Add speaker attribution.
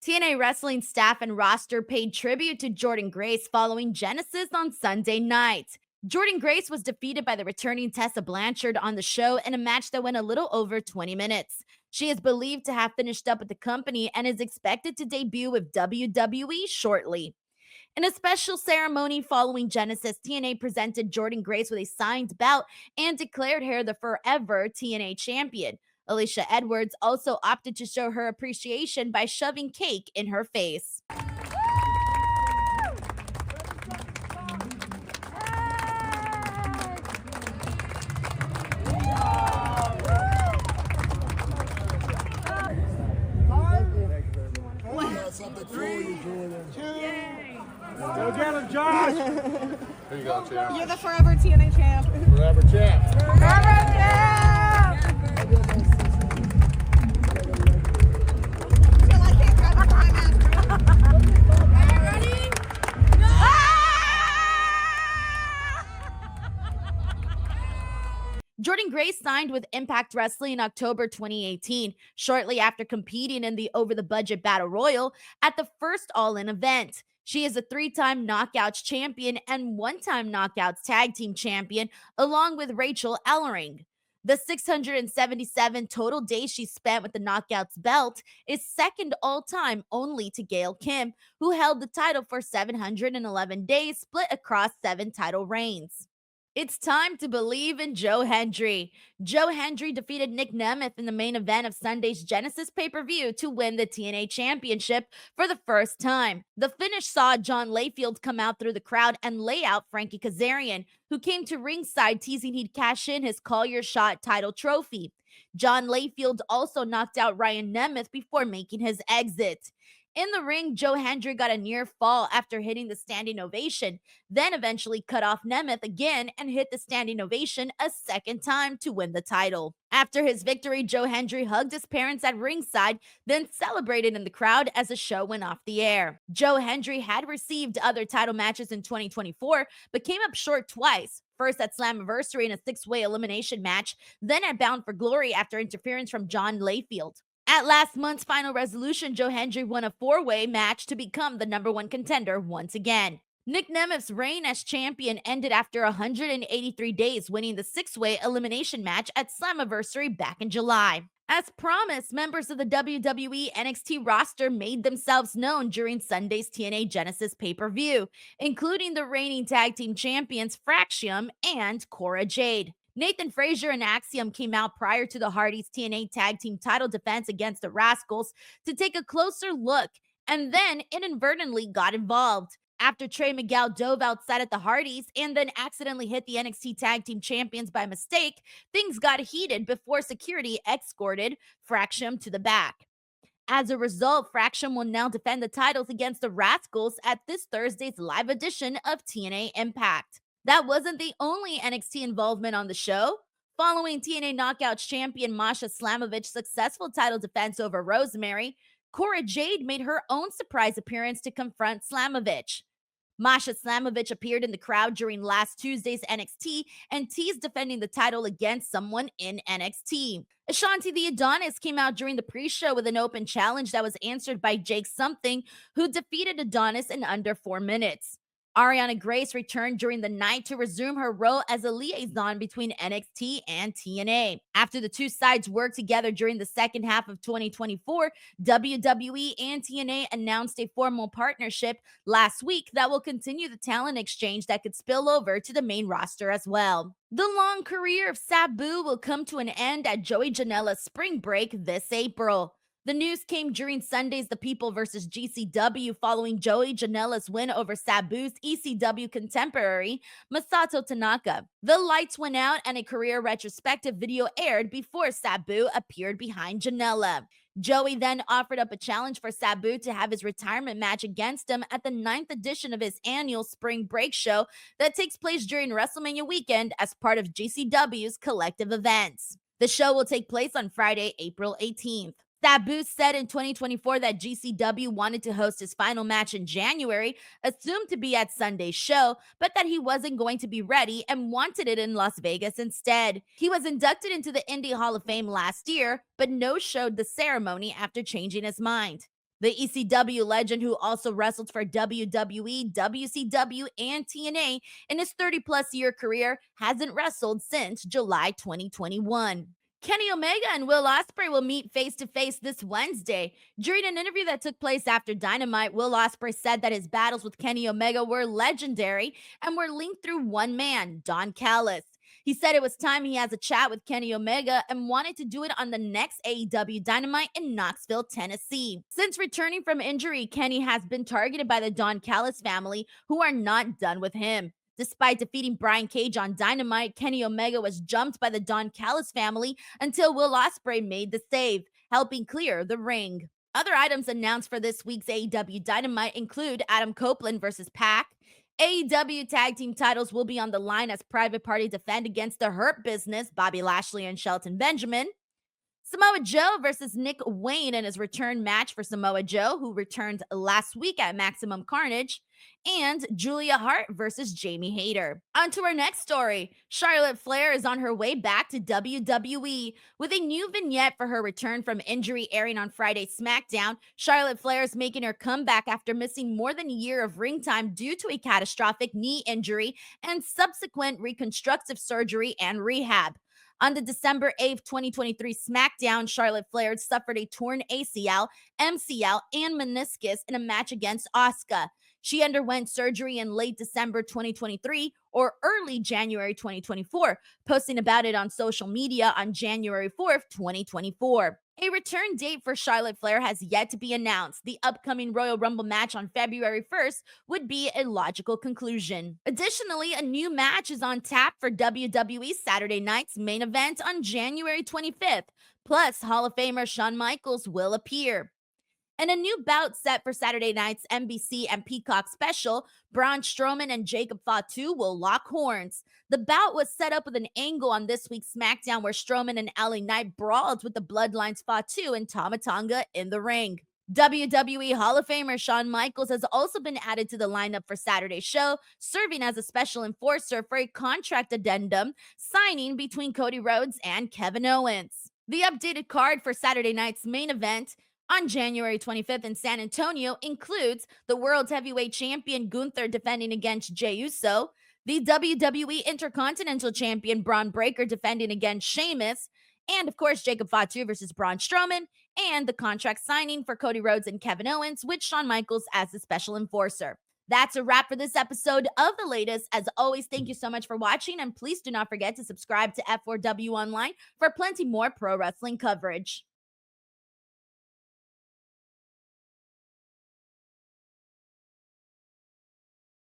Speaker 1: TNA Wrestling staff and roster paid tribute to Jordynne Grace following Genesis on Sunday night. Jordynne Grace was defeated by the returning Tessa Blanchard on the show in a match that went a little over 20 minutes. She is believed to have finished up with the company and is expected to debut with WWE shortly. In a special ceremony following Genesis, TNA presented Jordynne Grace with a signed belt and declared her the forever TNA champion. Alicia Edwards also opted to show her appreciation by shoving cake in her face.
Speaker 2: Go get him, Josh!
Speaker 3: Here you go, champ.
Speaker 4: You're the forever TNA champ.
Speaker 3: Forever champ.
Speaker 4: Forever champ! Till I can't grab a time after. Are you ready?
Speaker 1: Jordynne Grace signed with Impact Wrestling in October 2018, shortly after competing in the Over the Budget Battle Royal at the first All In event. She is a 3-time Knockouts champion and 1-time Knockouts Tag Team champion, along with Rachel Ellering. The 677 total days she spent with the Knockouts belt is second all-time only to Gail Kim, who held the title for 711 days, split across 7 title reigns. It's time to believe in Joe Hendry. Joe Hendry defeated Nick Nemeth in the main event of Sunday's Genesis pay-per-view to win the TNA Championship for the first time. The finish saw John Layfield come out through the crowd and lay out Frankie Kazarian, who came to ringside teasing he'd cash in his Call Your Shot title trophy. John Layfield also knocked out Ryan Nemeth before making his exit. In the ring, Joe Hendry got a near fall after hitting the standing ovation, then eventually cut off Nemeth again and hit the standing ovation a second time to win the title. After his victory, Joe Hendry hugged his parents at ringside, then celebrated in the crowd as the show went off the air. Joe Hendry had received other title matches in 2024, but came up short twice. First at Slammiversary in a 6-way elimination match, then at Bound for Glory after interference from John Layfield. At last month's Final Resolution, Joe Hendry won a 4-way match to become the #1 contender once again. Nick Nemeth's reign as champion ended after 183 days, winning the 6-way elimination match at Slammiversary back in July. As promised, members of the WWE NXT roster made themselves known during Sunday's TNA Genesis pay-per-view, including the reigning tag team champions Fraxium and Cora Jade. Nathan Frazier and Axiom came out prior to the Hardys TNA Tag Team title defense against the Rascals to take a closer look, and then inadvertently got involved. After Trey Miguel dove outside at the Hardys and then accidentally hit the NXT Tag Team champions by mistake, things got heated before security escorted Fraxium to the back. As a result, Fraxium will now defend the titles against the Rascals at this Thursday's live edition of TNA Impact. That wasn't the only NXT involvement on the show. Following TNA Knockouts champion Masha Slamovich's successful title defense over Rosemary, Cora Jade made her own surprise appearance to confront Slamovich. Masha Slamovich appeared in the crowd during last Tuesday's NXT and teased defending the title against someone in NXT. Ashanti the Adonis came out during the pre-show with an open challenge that was answered by Jake Something, who defeated Adonis in under 4 minutes. Ariana Grace returned during the night to resume her role as a liaison between NXT and TNA. After the two sides worked together during the second half of 2024, WWE and TNA announced a formal partnership last week that will continue the talent exchange that could spill over to the main roster as well. The long career of Sabu will come to an end at Joey Janela's spring break this April. The news came during Sunday's The People vs. GCW following Joey Janela's win over Sabu's ECW contemporary, Masato Tanaka. The lights went out and a career retrospective video aired before Sabu appeared behind Janela. Joey then offered up a challenge for Sabu to have his retirement match against him at the 9th edition of his annual spring break show that takes place during WrestleMania weekend as part of GCW's collective events. The show will take place on Friday, April 18th. Sabu said in 2024 that GCW wanted to host his final match in January, assumed to be at Sunday's show, but that he wasn't going to be ready and wanted it in Las Vegas instead. He was inducted into the Indie Hall of Fame last year, but no-showed the ceremony after changing his mind. The ECW legend, who also wrestled for WWE, WCW, and TNA in his 30-plus year career, hasn't wrestled since July 2021. Kenny Omega and Will Ospreay will meet face-to-face this Wednesday. During an interview that took place after Dynamite, Will Ospreay said that his battles with Kenny Omega were legendary and were linked through one man, Don Callis. He said it was time he has a chat with Kenny Omega and wanted to do it on the next AEW Dynamite in Knoxville, Tennessee. Since returning from injury, Kenny has been targeted by the Don Callis family, who are not done with him. Despite defeating Brian Cage on Dynamite, Kenny Omega was jumped by the Don Callis family until Will Ospreay made the save, helping clear the ring. Other items announced for this week's AEW Dynamite include Adam Copeland versus Pac. AEW tag team titles will be on the line as Private Party defend against the Hurt Business, Bobby Lashley and Shelton Benjamin. Samoa Joe versus Nick Wayne in his return match for Samoa Joe, who returned last week at Maximum Carnage, and Julia Hart versus Jamie Hayter. On to our next story. Charlotte Flair is on her way back to WWE with a new vignette for her return from injury airing on Friday SmackDown. Charlotte Flair is making her comeback after missing more than a year of ring time due to a catastrophic knee injury and subsequent reconstructive surgery and rehab. On the December 8th, 2023 SmackDown, Charlotte Flair suffered a torn ACL, MCL, and meniscus in a match against Asuka. She underwent surgery in late December 2023 or early January 2024, posting about it on social media on January 4th, 2024. A return date for Charlotte Flair has yet to be announced. The upcoming Royal Rumble match on February 1st would be a logical conclusion. Additionally, a new match is on tap for WWE Saturday Night's main event on January 25th. Plus, Hall of Famer Shawn Michaels will appear. And a new bout set for Saturday night's NBC and Peacock special, Braun Strowman and Jacob Fatu will lock horns. The bout was set up with an angle on this week's SmackDown where Strowman and LA Knight brawled with the Bloodline's Fatu and Tama Tonga in the ring. WWE Hall of Famer Shawn Michaels has also been added to the lineup for Saturday's show, serving as a special enforcer for a contract addendum signing between Cody Rhodes and Kevin Owens. The updated card for Saturday night's main event on January 25th in San Antonio includes the World Heavyweight Champion Gunther defending against Jey Uso, the WWE Intercontinental Champion Braun Breaker defending against Sheamus, and of course Jacob Fatu versus Braun Strowman, and the contract signing for Cody Rhodes and Kevin Owens with Shawn Michaels as the special enforcer. That's a wrap for this episode of The Latest. As always, thank you so much for watching, and please do not forget to subscribe to F4W Online for plenty more pro wrestling coverage.